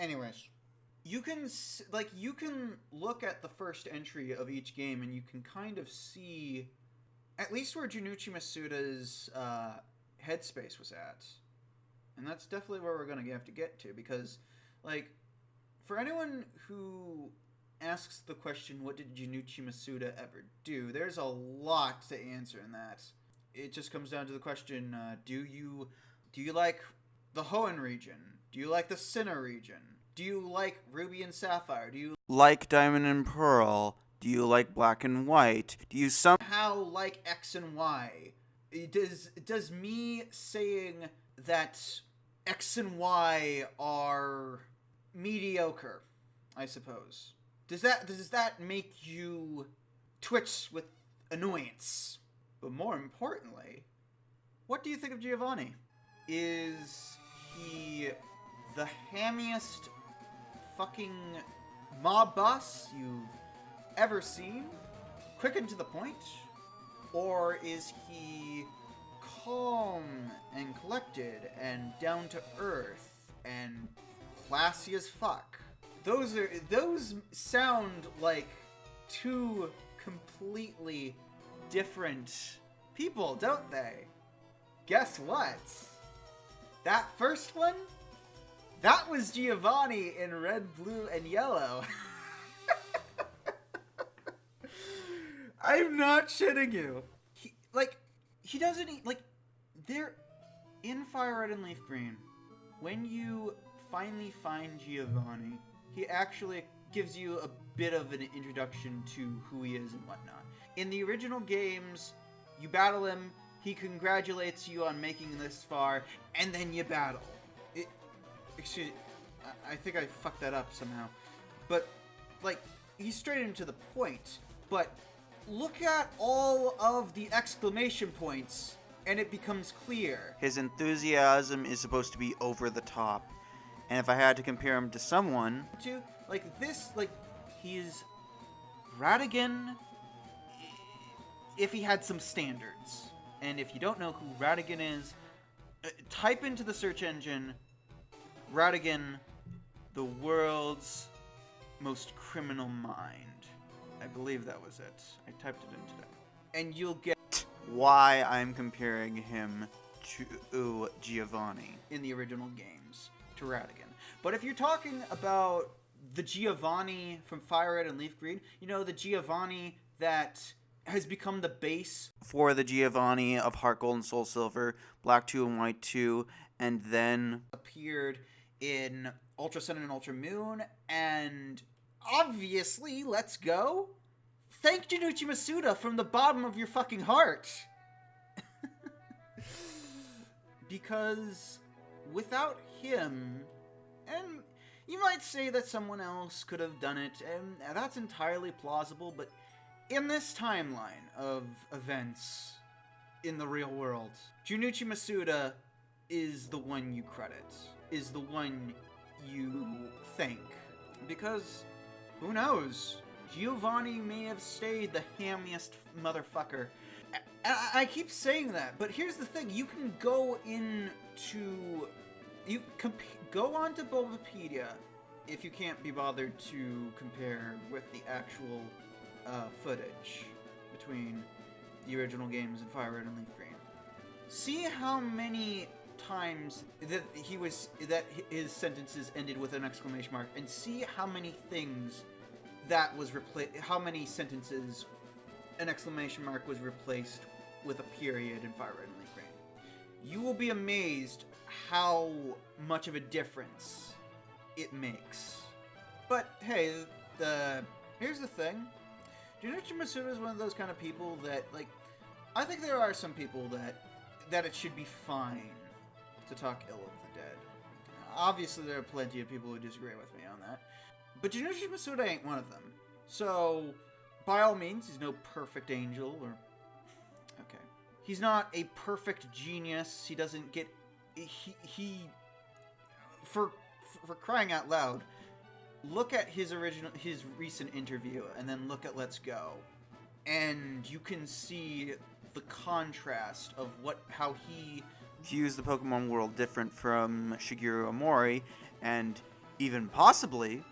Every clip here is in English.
Anyways, you can look at the first entry of each game and you can kind of see at least where Junichi Masuda's headspace was at. And that's definitely where we're going to have to get to, because, like, for anyone who asks the question, what did Junichi Masuda ever do, there's a lot to answer in that. It just comes down to the question, do you like the Hoenn region? Do you like the Sinnoh region? Do you like Ruby and Sapphire? Do you like Diamond and Pearl? Do you like Black and White? Do you somehow like X and Y? Does me saying that X and Y are mediocre, I suppose, does that make you twitch with annoyance? But more importantly, what do you think of Giovanni? Is he the hammiest fucking mob boss you've ever seen? Quick and to the point? Or is he calm and collected and down to earth and classy as fuck? Those sound like two completely different people, don't they? Guess what? That first one? That was Giovanni in red, blue, and yellow. I'm not shitting you. He doesn't, they're in Fire Red and Leaf Green. When you finally find Giovanni, he actually gives you a bit of an introduction to who he is and whatnot. In the original games, you battle him, he congratulates you on making this far, and then you battle. Excuse me, I think I fucked that up somehow. But, he's straight into the point. But look at all of the exclamation points, and it becomes clear. His enthusiasm is supposed to be over the top. And if I had to compare him to someone, he's Ratigan if he had some standards. And if you don't know who Ratigan is, type into the search engine, Ratigan, the world's most criminal mind. I believe that was it. I typed it in today. And you'll get why I'm comparing him to Giovanni in the original games, to Ratigan. But if you're talking about the Giovanni from Fire Red and Leaf Green, the Giovanni that has become the base for the Giovanni of Heart Gold and Soul Silver, Black 2 and White 2, and then appeared in Ultra Sun and Ultra Moon, and obviously, let's go. Thank Junichi Masuda from the bottom of your fucking heart. Because without him, and you might say that someone else could have done it, and that's entirely plausible, but in this timeline of events in the real world, Junichi Masuda is the one you credit, is the one you thank. Because, who knows, Giovanni may have stayed the hammiest motherfucker. I keep saying that, but here's the thing, you can go go onto Bulbapedia if you can't be bothered to compare with the actual footage between the original games and Fire Red and Leaf Green. See how many times that his sentences ended with an exclamation mark, and see how many things that was how many sentences an exclamation mark was replaced with a period in Fire Red and Leaf Green. You will be amazed how much of a difference it makes. But hey, here's the thing. Junichi Masuda is one of those kind of people that, I think there are some people that it should be fine to talk ill of the dead. Obviously, there are plenty of people who disagree with me on that. But Junichi Masuda ain't one of them. So, by all means, he's no perfect angel, okay. He's not a perfect genius. He doesn't get... For crying out loud, look at his recent interview, and then look at Let's Go. And you can see the contrast of how he views the Pokemon world different from Shigeru Omori, and even possibly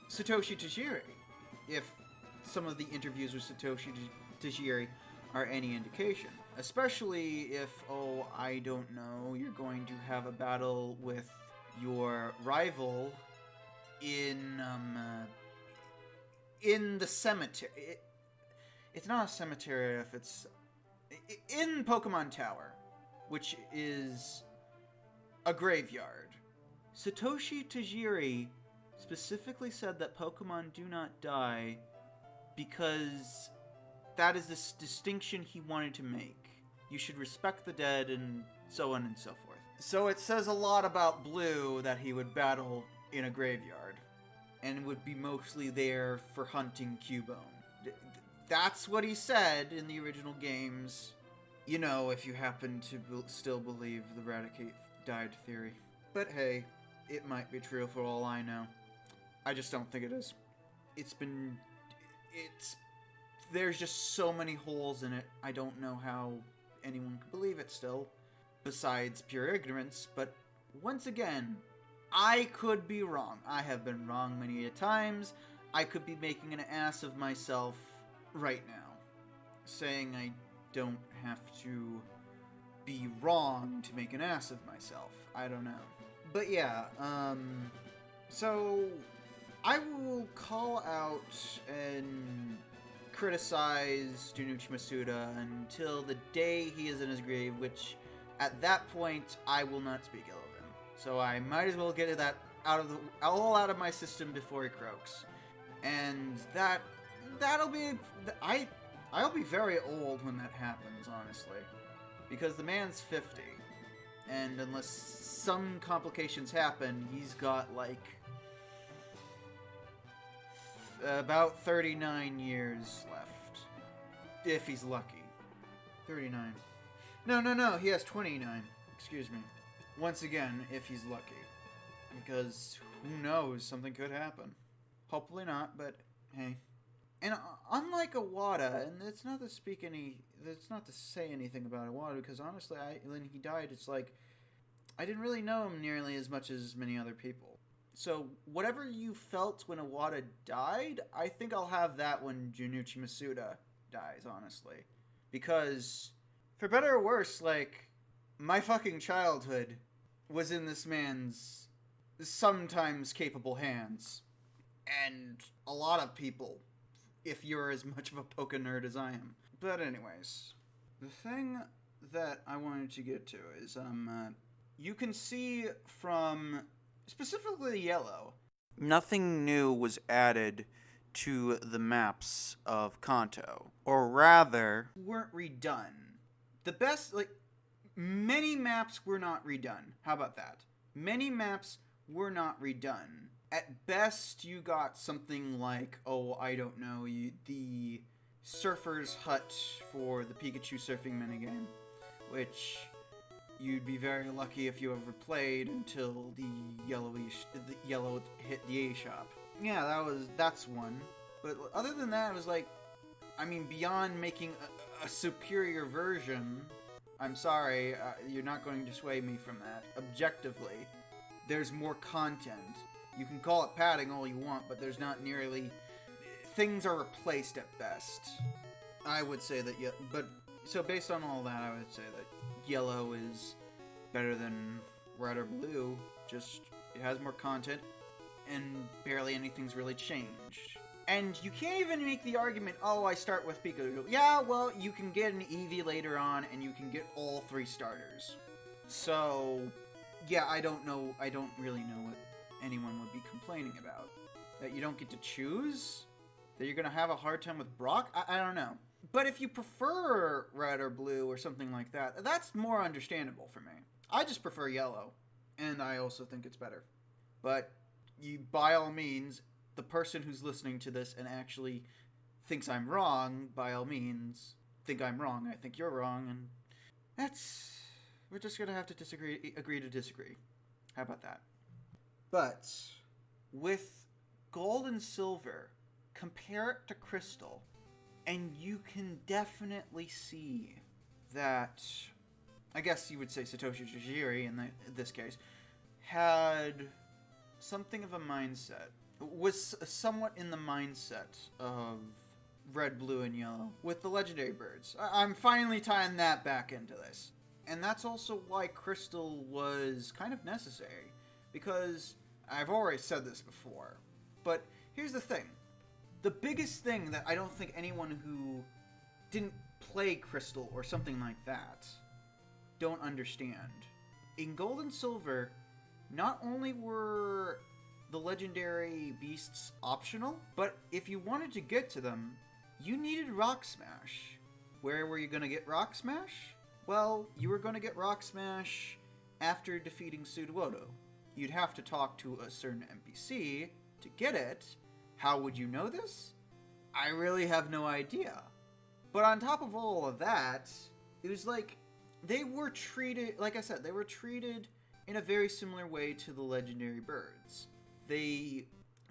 Satoshi Tajiri, if some of the interviews with Satoshi Tajiri are any indication. Especially if, I don't know, you're going to have a battle with your rival in the cemetery. It's not a cemetery if it's in Pokemon Tower, which is a graveyard. Satoshi Tajiri specifically said that Pokemon do not die because that is this distinction he wanted to make. You should respect the dead and so on and so forth. So it says a lot about Blue that he would battle in a graveyard and would be mostly there for hunting Cubone. That's what he said in the original games. You know, if you happen to still believe the Raticate died theory. But hey, it might be true for all I know. I just don't think it is. There's just so many holes in it. I don't know how anyone could believe it still, besides pure ignorance. But once again, I could be wrong. I have been wrong many a times. I could be making an ass of myself right now, saying I don't have to be wrong to make an ass of myself. I don't know. But yeah, so I will call out and criticize Junichi Masuda until the day he is in his grave, which at that point I will not speak ill of him. So I might as well get that all out of my system before he croaks. And that'll be I'll be very old when that happens, honestly, because the man's 50, and unless some complications happen, he's got like about 39 years left, if he's lucky. 39. No, he has 29. Excuse me. Once again, if he's lucky. Because who knows, something could happen. Hopefully not, but hey. And unlike Iwata, and it's not to say anything about Iwata, because honestly, when he died, it's like, I didn't really know him nearly as much as many other people. So, whatever you felt when Iwata died, I think I'll have that when Junichi Masuda dies, honestly. Because, for better or worse, like, my fucking childhood was in this man's sometimes capable hands. And a lot of people, if you're as much of a Poke nerd as I am. But anyways, the thing that I wanted to get to is, you can see from specifically Yellow, nothing new was added to the maps of Kanto. Or rather, weren't redone. Many maps were not redone. How about that? Many maps were not redone. At best, you got something like, the Surfer's Hut for the Pikachu surfing minigame, which you'd be very lucky if you ever played until the yellow hit the A shop. Yeah, that's one. But other than that, it was like, beyond making a superior version, I'm sorry, you're not going to sway me from that. Objectively, there's more content. You can call it padding all you want, but there's not nearly... Things are replaced at best. I would say that, yeah, but... So based on all that, I would say that Yellow is better than Red or Blue. Just, it has more content, and barely anything's really changed. And you can't even make the argument, I start with Pikachu. Yeah, well, you can get an Eevee later on, and you can get all 3 starters. So, yeah, I don't really know what anyone would be complaining about. That you don't get to choose? That you're gonna have a hard time with Brock? I don't know. But if you prefer Red or Blue or something like that, that's more understandable for me. I just prefer Yellow, and I also think it's better. But you, by all means, the person who's listening to this and actually thinks I'm wrong, by all means, think I'm wrong. I think you're wrong, and we're just gonna have to agree to disagree. How about that? But with Gold and Silver, compare it to Crystal, and you can definitely see that, I guess you would say Satoshi Tajiri in this case, had something of a mindset. Was somewhat in the mindset of red, blue, and yellow with the legendary birds. I'm finally tying that back into this. And that's also why Crystal was kind of necessary. Because I've already said this before. But here's the thing. The biggest thing that I don't think anyone who didn't play Crystal or something like that don't understand. In Gold and Silver, not only were the legendary beasts optional, but if you wanted to get to them, you needed Rock Smash. Where were you going to get Rock Smash? Well, you were going to get Rock Smash after defeating Sudowoodo. You'd have to talk to a certain NPC to get it. How would you know this? I really have no idea. But on top of all of that, it was like they were treated, like I said, they were treated in a very similar way to the legendary birds. They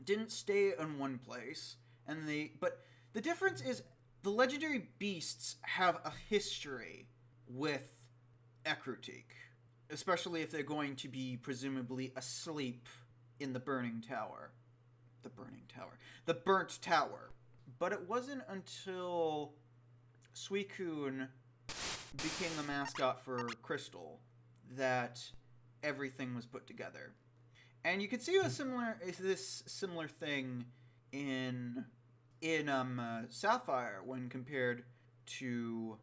didn't stay in one place, but the difference is the legendary beasts have a history with Ekrutik, especially if they're going to be presumably asleep in the Burnt Tower. But it wasn't until Suicune became the mascot for Crystal that everything was put together. And you can see this similar thing in Sapphire when compared to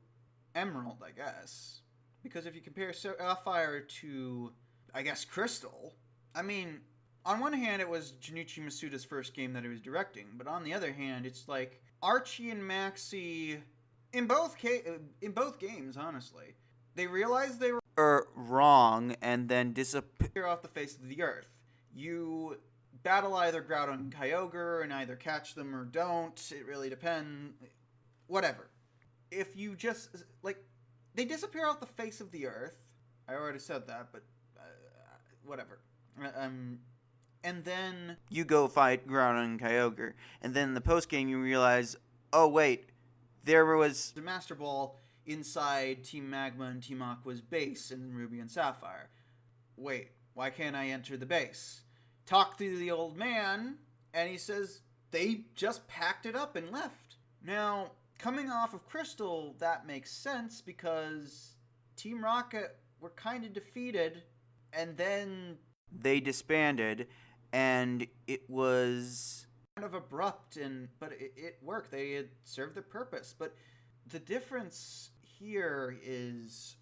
Emerald, I guess. Because if you compare Sapphire to, I guess, Crystal, I mean, on one hand, it was Junichi Masuda's first game that he was directing, but on the other hand, it's like Archie and Maxie, in both games, honestly, they realized they were wrong and then disappear off the face of the earth. You battle either Groudon and Kyogre and either catch them or don't. It really depends. Whatever. If you just, like, they disappear off the face of the earth. I already said that, but whatever. And then you go fight Groudon and Kyogre. And then in the post-game you realize, oh wait, there was the Master Ball inside Team Magma and Team Aqua's base in Ruby and Sapphire. Wait, why can't I enter the base? Talk to the old man, and he says they just packed it up and left. Now, coming off of Crystal, that makes sense because Team Rocket were kind of defeated, and then they disbanded, and it was kind of abrupt, but it worked. They had served their purpose. But the difference here is,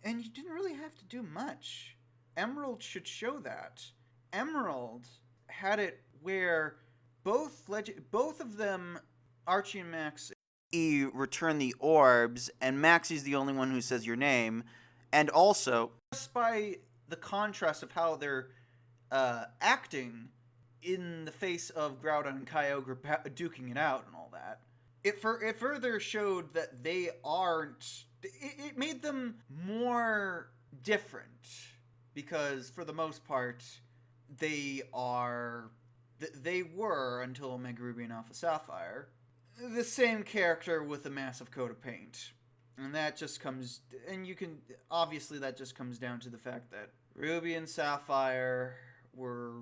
and you didn't really have to do much. Emerald should show that. Emerald had it where both of them, Archie and Max, return the orbs, and Maxie's the only one who says your name, and also just by the contrast of how they're acting in the face of Groudon and Kyogre duking it out and all that, it further showed that they aren't. It made them more different because for the most part they were, until Omega Ruby and Alpha Sapphire, the same character with a massive coat of paint. And that just comes down to the fact that Ruby and Sapphire were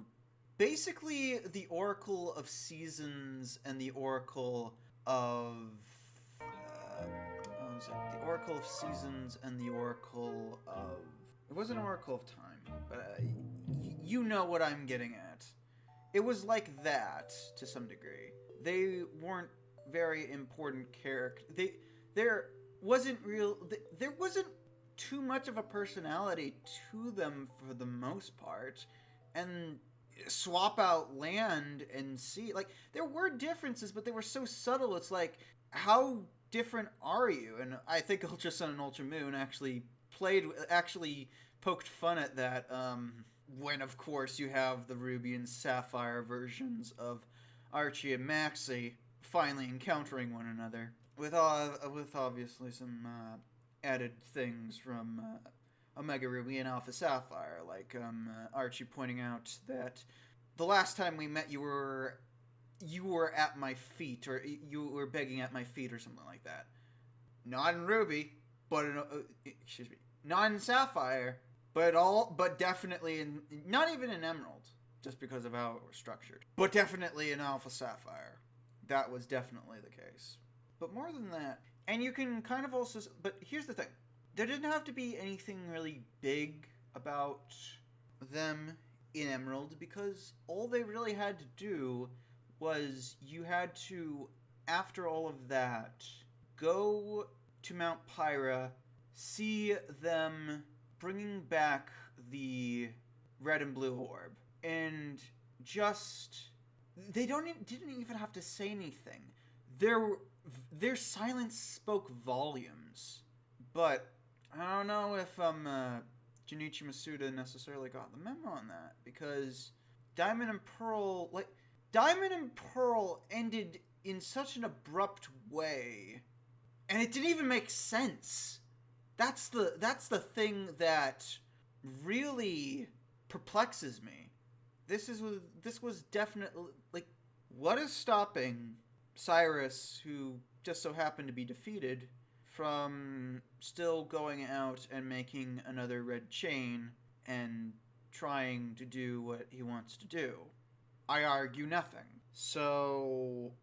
basically the Oracle of Seasons and the Oracle of the Oracle of Seasons and the Oracle of, it wasn't Oracle of Time, but you know what I'm getting at. It was like that to some degree. They weren't very important characters. There wasn't too much of a personality to them for the most part, and swap out Land and Sea. Like, there were differences, but they were so subtle. It's like, how different are you? And I think Ultra Sun and Ultra Moon actually poked fun at that. When of course you have the Ruby and Sapphire versions of Archie and Maxie finally encountering one another, with obviously some added things from Omega Ruby and Alpha Sapphire, like Archie pointing out that the last time we met you were at my feet, or you were begging at my feet, or something like that. Not in Ruby, but not in Sapphire, but definitely not even in Emerald, just because of how it was structured. But definitely in Alpha Sapphire, that was definitely the case. But more than that, and you can kind of also... But here's the thing. There didn't have to be anything really big about them in Emerald, because all they really had to do was you had to, after all of that, go to Mount Pyra, see them bringing back the red and blue orb, and just... They didn't even have to say anything. Their silence spoke volumes. But I don't know if Junichi Masuda necessarily got the memo on that, because Diamond and Pearl ended in such an abrupt way, and it didn't even make sense. That's the thing that really perplexes me. This was definitely, like, what is stopping Cyrus, who just so happened to be defeated, from still going out and making another red chain and trying to do what he wants to do? I argue nothing. So,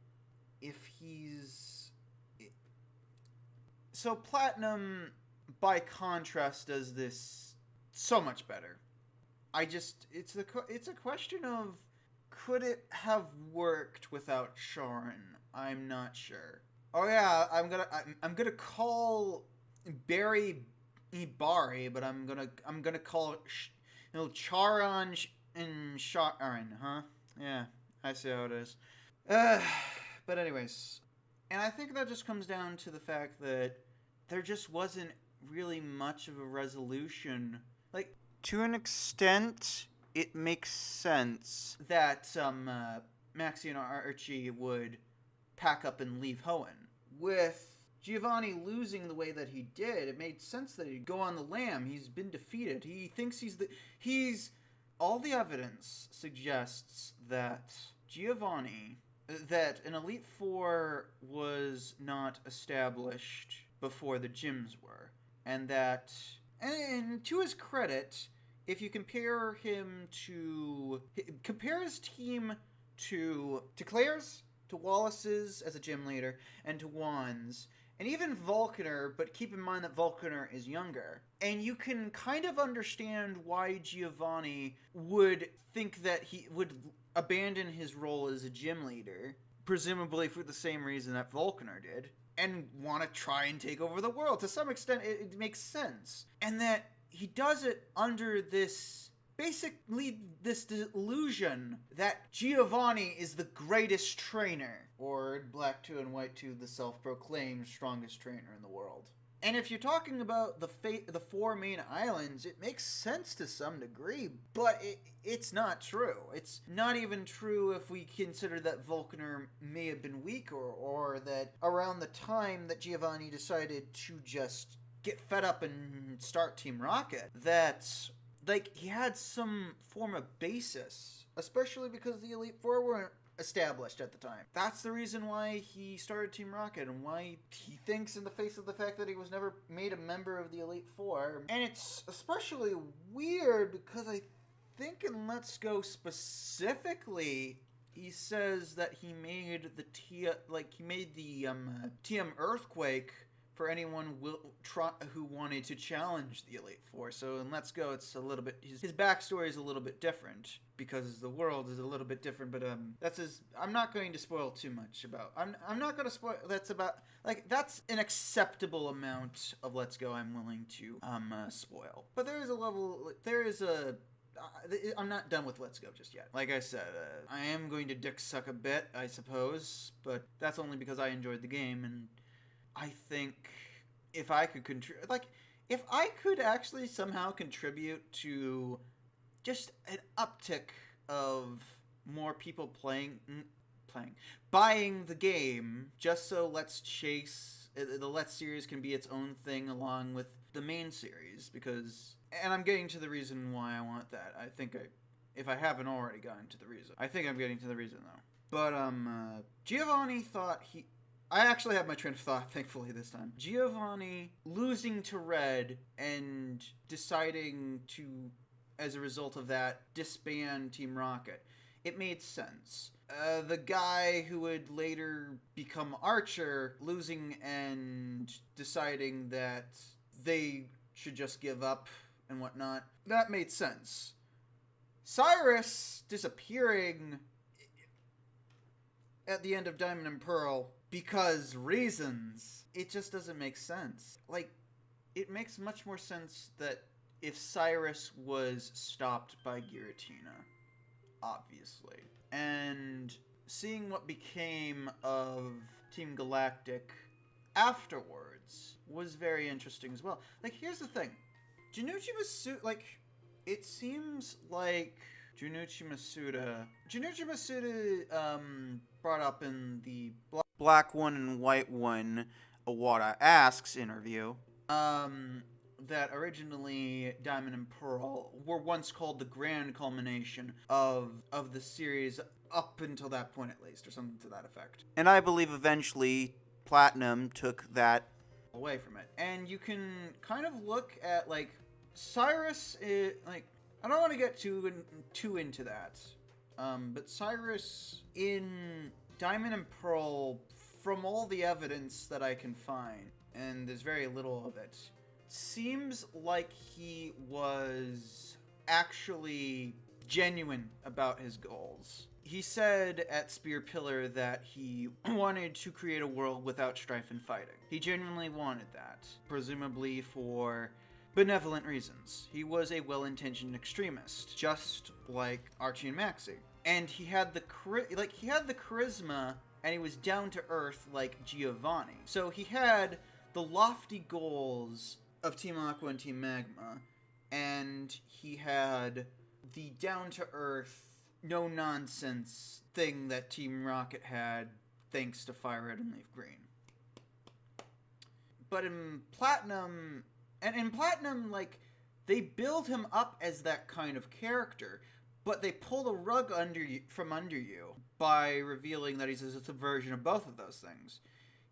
So Platinum, by contrast, does this so much better. It's a question of, could it have worked without Sharon? I'm not sure. Oh yeah, I'm gonna call Barry Ibari, but I'm gonna call Charon and Sharon, huh? Yeah, I see how it is. But anyways, and I think that just comes down to the fact that there just wasn't really much of a resolution. Like, to an extent, it makes sense that Maxie and Archie would pack up and leave Hoenn. With Giovanni losing the way that he did, it made sense that he'd go on the lam. He's been defeated. He thinks all the evidence suggests that that an Elite Four was not established before the gyms were. And that, and to his credit, if you compare his team to Claire's, to Wallace's as a gym leader, and to Juan's, and even Vulcaner, but keep in mind that Vulcaner is younger. And you can kind of understand why Giovanni would think that he would abandon his role as a gym leader, presumably for the same reason that Vulcaner did, and want to try and take over the world. To some extent, it makes sense. And that he does it under this delusion that Giovanni is the greatest trainer, or in Black 2 and White 2, the self-proclaimed strongest trainer in the world. And if you're talking about the four main islands, it makes sense to some degree, but it's not true. It's not even true if we consider that Vulcaner may have been weaker, or that around the time that Giovanni decided to just get fed up and start Team Rocket, that, like, he had some form of basis, especially because the Elite Four weren't established at the time. That's the reason why he started Team Rocket, and why he thinks, in the face of the fact that he was never made a member of the Elite Four. And it's especially weird because I think in Let's Go specifically, he says that he made the TM Earthquake for anyone who wanted to challenge the Elite Four. So in Let's Go, it's a little bit... His backstory is a little bit different, because the world is a little bit different, but I'm not going to spoil too much about... I'm not going to spoil... That's about... Like, that's an acceptable amount of Let's Go I'm willing to spoil. But there is a level... I'm not done with Let's Go just yet. Like I said, I am going to dick suck a bit, I suppose, but that's only because I enjoyed the game, and I think if I could if I could actually somehow contribute to just an uptick of more people buying the game, just so the Let's series can be its own thing along with the main series, because, and I'm getting to the reason why I want that. I think if I haven't already gotten to the reason. I think I'm getting to the reason, though. But, Giovanni thought I actually have my train of thought, thankfully, this time. Giovanni losing to Red and deciding to... as a result of that, disband Team Rocket. It made sense. The guy who would later become Archer losing and deciding that they should just give up and whatnot, that made sense. Cyrus disappearing at the end of Diamond and Pearl because reasons, it just doesn't make sense. Like, it makes much more sense that if Cyrus was stopped by Giratina, obviously. And seeing what became of Team Galactic afterwards was very interesting as well. Like, here's the thing. Junichi Masuda, like, it seems like Junichi Masuda brought up in the Black One and White One Awada Asks interview, that originally Diamond and Pearl were once called the grand culmination of the series up until that point, at least, or something to that effect. And I believe eventually Platinum took that away from it. And you can kind of look at, like, Cyrus, like, I don't want to get too into that, but Cyrus in Diamond and Pearl, from all the evidence that I can find, and there's very little of it, seems like he was actually genuine about his goals. He said at Spear Pillar that he wanted to create a world without strife and fighting. He genuinely wanted that, presumably for benevolent reasons. He was a well-intentioned extremist, just like Archie and Maxie. And he had the charisma, and he was down to earth like Giovanni. So he had the lofty goals of Team Aqua and Team Magma, and he had the down-to-earth, no-nonsense thing that Team Rocket had, thanks to Fire Red and Leaf Green. But in Platinum, like, they build him up as that kind of character, but they pull the rug from under you by revealing that he's a subversion of both of those things.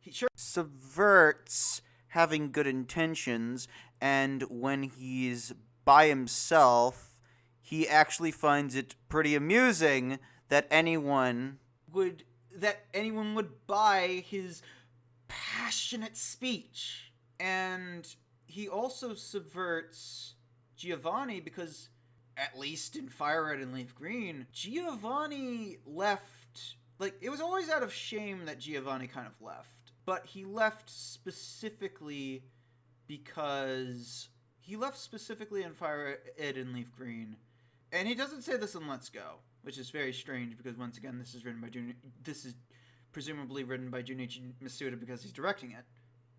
He sure subverts having good intentions, and when he's by himself, he actually finds it pretty amusing that anyone would buy his passionate speech. And he also subverts Giovanni because, at least in Fire Red and Leaf Green, Giovanni left, like, it was always out of shame that Giovanni kind of left. But he left specifically because in Fire Red and Leaf Green. And he doesn't say this in Let's Go, which is very strange because, once again, this is presumably written by Junichi Masuda because he's directing it.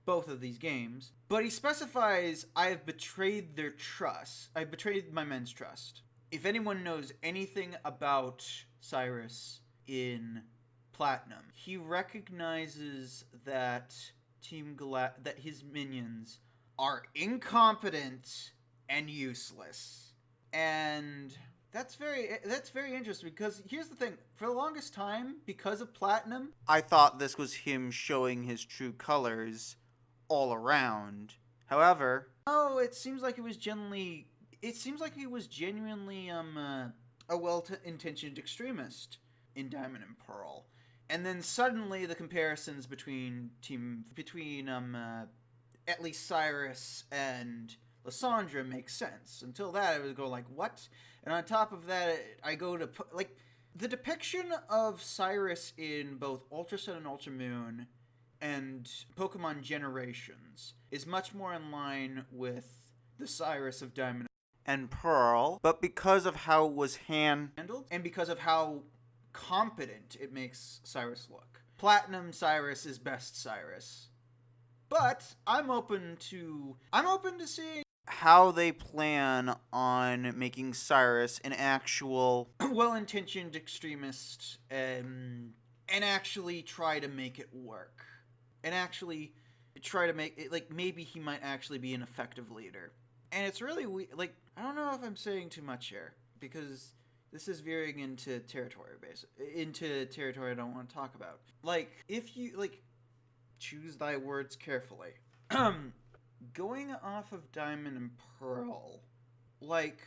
Both of these games. But he specifies, I have betrayed their trust. I betrayed my men's trust. If anyone knows anything about Cyrus in Platinum, he recognizes that that his minions are incompetent and useless. And that's very interesting because here's the thing. For the longest time, because of Platinum, I thought this was him showing his true colors all around. However, it seems like he was genuinely a well-intentioned extremist in Diamond and Pearl. And then suddenly the comparisons between at least Cyrus and Lysandra make sense. Until that, I would go like, what? And on top of that, I go to, like, the depiction of Cyrus in both Ultra Sun and Ultra Moon and Pokemon Generations is much more in line with the Cyrus of Diamond and Pearl, but because of how it was handled, and because of how competent it makes Cyrus look, Platinum Cyrus is best Cyrus. But I'm open to seeing how they plan on making Cyrus an actual well-intentioned extremist, and actually try to make it work. And actually try to make it, like, maybe he might actually be an effective leader. And it's really, like, I don't know if I'm saying too much here, because this is veering into territory I don't want to talk about. Like, if you, like, choose thy words carefully. Going off of Diamond and Pearl, like,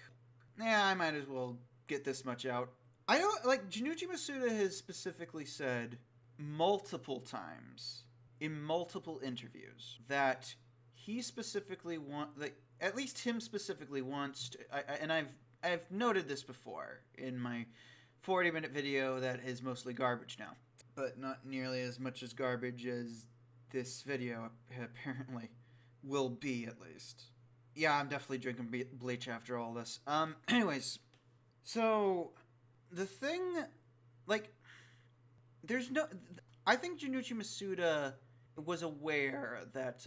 I might as well get this much out. I don't like Junichi Masuda has specifically said multiple times in multiple interviews that he specifically at least him specifically wants to, and I've noted this before in my 40-minute video that is mostly garbage now, but not nearly as much as garbage as this video apparently will be, at least. Yeah, I'm definitely drinking bleach after all this. Anyways, so the thing, like, there's no. I think Junichi Masuda was aware that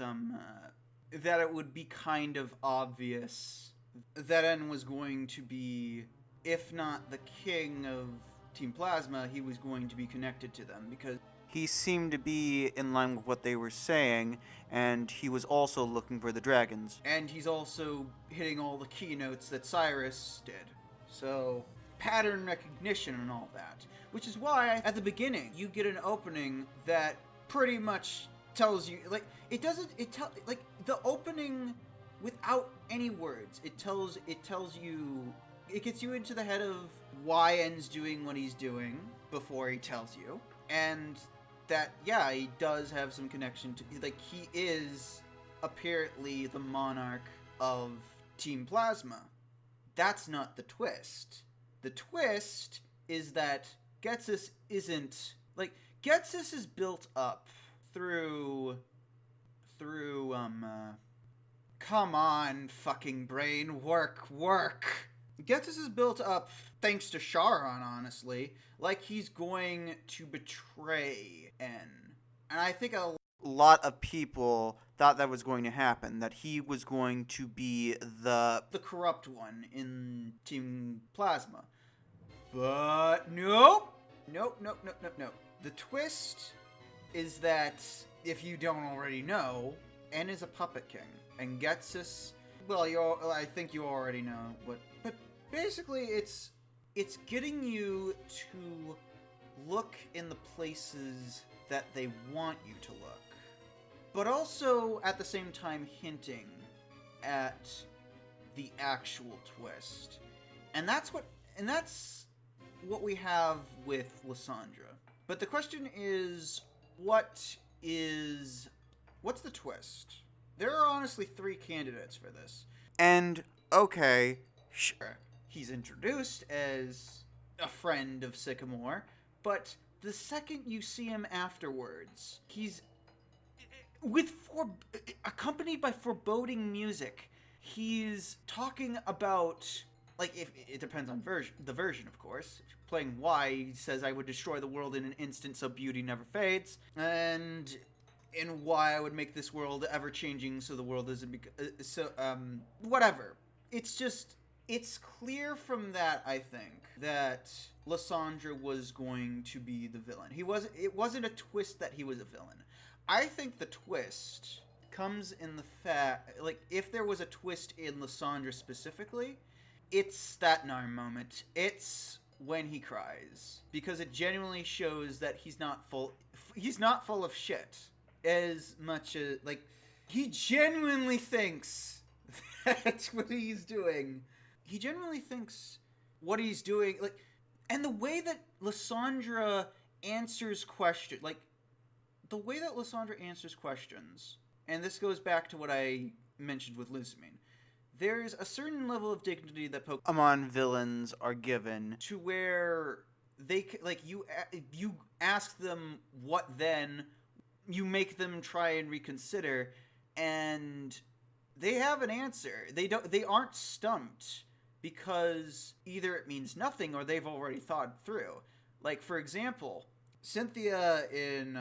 that it would be kind of obvious that N was going to be, if not the king of Team Plasma, he was going to be connected to them because he seemed to be in line with what they were saying, and he was also looking for the dragons. And he's also hitting all the keynotes that Cyrus did. So, pattern recognition and all that. Which is why, at the beginning, you get an opening that pretty much tells you, like, the opening, without any words, it tells you, it gets you into the head of why N's doing what he's doing before he tells you. And that, yeah, he does have some connection to, like, he is apparently the monarch of Team Plasma. That's not the twist. The twist is that Getsus isn't, like, Getsus is built up through, come on, fucking brain, work. Getsus is built up, thanks to Charon, honestly, like he's going to betray N. And I think a lot of people thought that was going to happen, that he was going to be the corrupt one in Team Plasma. But nope. The twist is that, if you don't already know, N is a puppet king. And Getsus, well, I think you already know what, but basically it's getting you to look in the places that they want you to look, but also at the same time hinting at the actual twist. And that's what we have with Lysandra. But the question is, what's the twist? There are honestly 3 candidates for this. And, okay, sure, he's introduced as a friend of Sycamore, but the second you see him afterwards, he's accompanied by foreboding music. He's talking about, like, if it depends on the version, of course. If you're playing Y, he says, "I would destroy the world in an instant so beauty never fades." And in Y, I would make this world ever-changing so the world isn't... whatever. It's clear from that, I think, that Lysandra was going to be the villain. It wasn't a twist that he was a villain. I think the twist comes in the fact, like, if there was a twist in Lysandra specifically, it's that Narm moment. It's when he cries, because it genuinely shows that he's not full of shit as much as, like, he genuinely thinks that's what he's doing. He genuinely thinks what he's doing, like, and the way that Lysandra answers questions, and this goes back to what I mentioned with Lusamine. There's a certain level of dignity that Pokemon villains are given to where they, like, you ask them what then, you make them try and reconsider, and they have an answer. They aren't stumped, because either it means nothing or they've already thought through. Like, for example, Cynthia in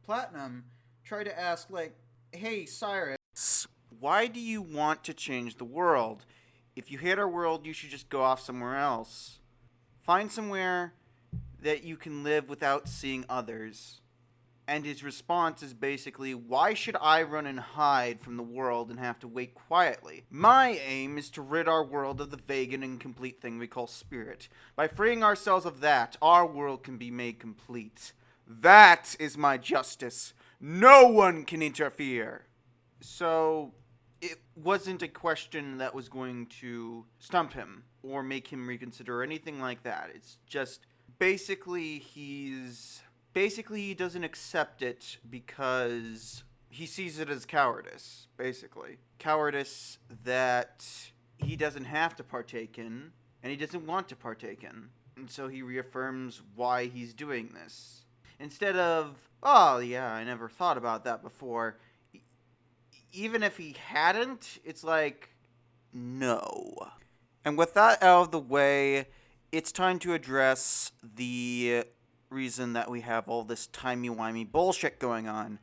Platinum tried to ask, like, "Hey, Cyrus, why do you want to change the world? If you hate our world, you should just go off somewhere else. Find somewhere that you can live without seeing others." And his response is basically, "Why should I run and hide from the world and have to wait quietly? My aim is to rid our world of the vague and incomplete thing we call spirit. By freeing ourselves of that, our world can be made complete. That is my justice. No one can interfere." So, it wasn't a question that was going to stump him. or make him reconsider or anything like that. It's just basically he doesn't accept it because he sees it as cowardice, basically. Cowardice that he doesn't have to partake in, and he doesn't want to partake in. And so he reaffirms why he's doing this. Instead of, oh yeah, I never thought about that before. Even if he hadn't, it's like, no. And with that out of the way, it's time to address the reason that we have all this timey-wimey bullshit going on.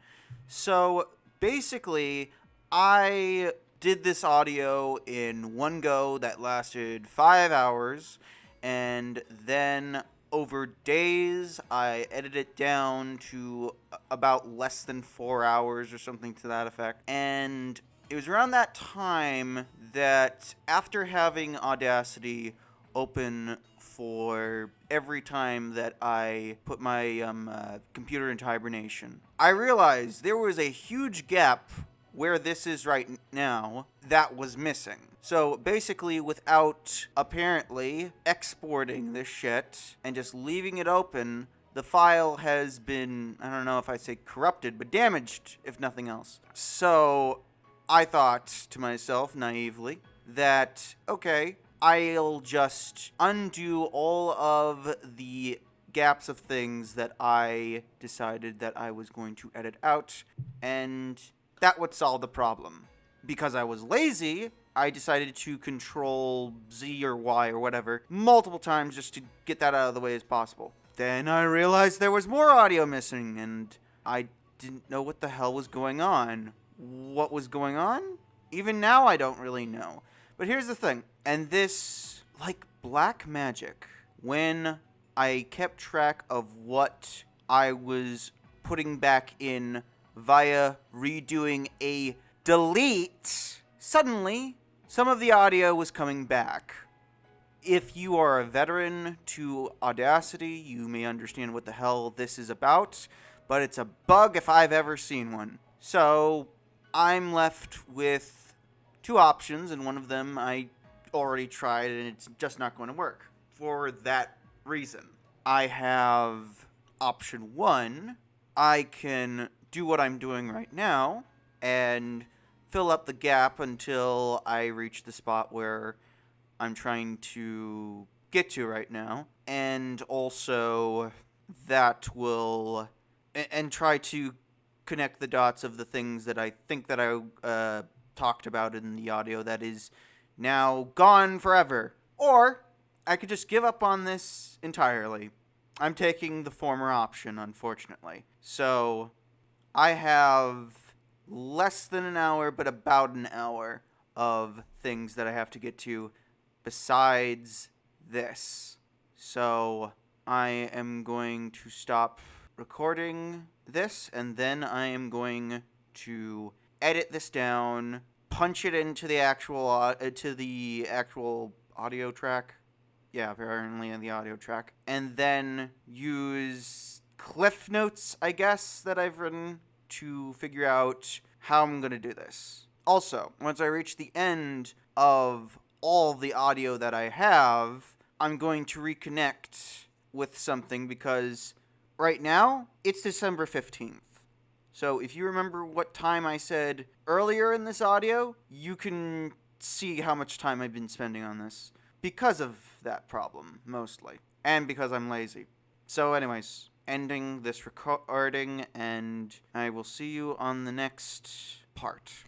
So, basically, I did this audio in one go that lasted 5 hours, and then over days, I edited it down to about less than 4 hours or something to that effect. And it was around that time that, after having Audacity open for every time that I put my computer into hibernation, I realized there was a huge gap where this is right now that was missing. So basically, without apparently exporting this shit and just leaving it open, the file has been, I don't know if I'd say corrupted, but damaged, if nothing else. So I thought to myself, naively, that, okay, I'll just undo all of the gaps of things that I decided that I was going to edit out, and that would solve the problem. Because I was lazy, I decided to control Z or Y or whatever multiple times just to get that out of the way as possible. Then I realized there was more audio missing, and I didn't know what the hell was going on. What was going on? Even now I don't really know. But here's the thing, and this, like black magic, when I kept track of what I was putting back in via redoing a delete, suddenly some of the audio was coming back. If you are a veteran to Audacity, you may understand what the hell this is about, but it's a bug if I've ever seen one. So I'm left with two options, and one of them I already tried, and it's just not going to work. For that reason, I have option one. I can do what I'm doing right now and fill up the gap until I reach the spot where I'm trying to get to right now, and also that will and try to connect the dots of the things that I think that I talked about in the audio that is now gone forever. Or I could just give up on this entirely. I'm taking the former option, unfortunately. So I have less than an hour, but about an hour of things that I have to get to besides this. So I am going to stop recording this, and then I am going to edit this down, punch it into the actual audio track. Yeah, apparently in the audio track. And then use cliff notes, I guess, that I've written to figure out how I'm going to do this. Also, once I reach the end of all the audio that I have, I'm going to reconnect with something because right now, it's December 15th. So if you remember what time I said earlier in this audio, you can see how much time I've been spending on this. Because of that problem, mostly. And because I'm lazy. So anyways, ending this recording, and I will see you on the next part.